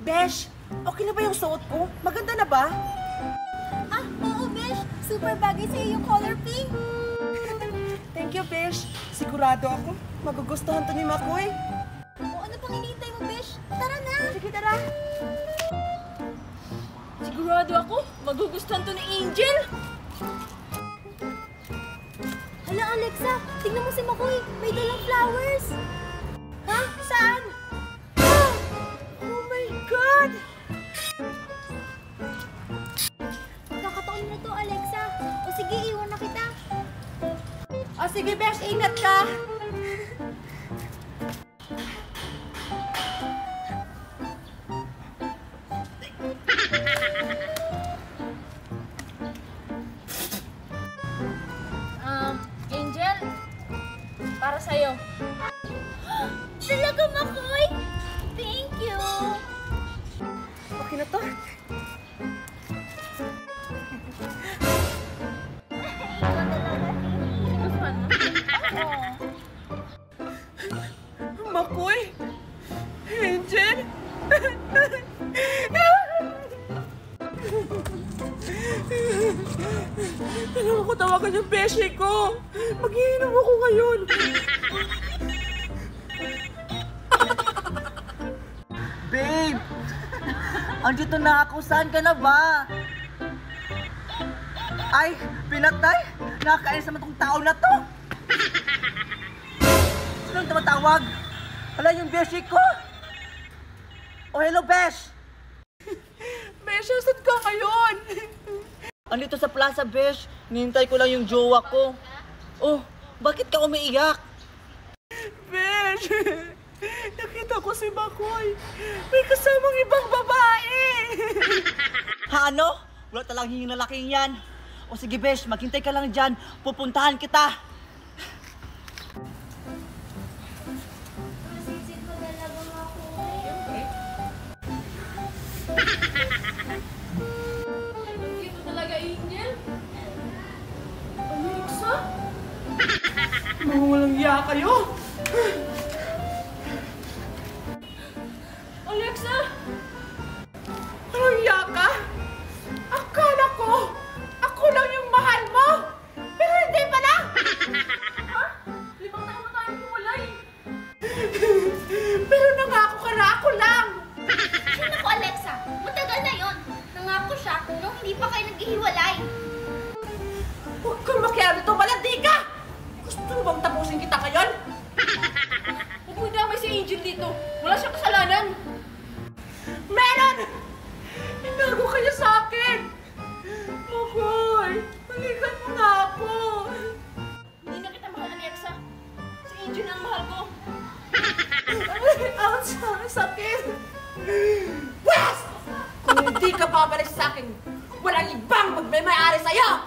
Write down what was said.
Besh, okay na ba yung suot ko? Maganda na ba? Ah, oo, Besh. Super bagay sa'yo yung color pink. Thank you, Besh. Sigurado ako, magugustuhan to ni Makoy. O ano pang hinihintay mo, Besh? Tara na! Sige, tara. Sigurado ako, magugustuhan to ni Angel. Hala, Alexa, tignan mo si Makoy. May dalang flowers. Ha? Saan? Ah! Oh my God! Kakataon na to, Alexa. O sige, iwan na kita. O sige, Besh, ingat ka. Angel, para sa'yo. Talaga, Makoy? Thank you. Okay na to. Gustuhan mo? Makoy? Angel? Kailangan ko tawagan yung beshi ko. Mag-iinom ako ngayon. Babe! Andito na ako. Saan ka na ba? Ay, pinatay! Nakakainis naman tong tao na to! Sinong tumatawag? Wala yung beshi ko? Oh, hello, Besh! Besh, saan ka ngayon? Andito sa Plaza, Besh. Nihintay ko lang yung jowa ko. Oh, bakit ka umiiyak? Besh, nakita ko si Makoy. May kasamang ibang babae. Ha, ano? Wala talagang yung lalaking yan. O sige, Besh, maghintay ka lang dyan. Pupuntahan kita. Masisid mo talaga, Makoy. Dito talaga, Angel. Alexa? Mga walang iya kayo. Alexa? Walang iya ka? Akala ko, ako lang yung mahal mo. Pero hindi pala. Ha? 5 taon na tayong hiwalay. Pero nangako ka na ako lang. Ay, naku, Alexa. Matagal na yon. Nangako siya nung hindi pa kayo naghihiwalay. Huwag kang makialam dito, malandi ka. Gusto mo bang tapusin kita ngayon? Huwag mo damay si Angel dito. Wala siyang kasalanan. Meron! Inago ka niya sa akin. Makoy, balikan mo na ako. Hindi na kita mahal, Alexa. Si Angel ang mahal ko. Ouch! Ang sakit! Wes! Kung hindi ka babalik sa akin, walang ibang magmay-ari sa'yo!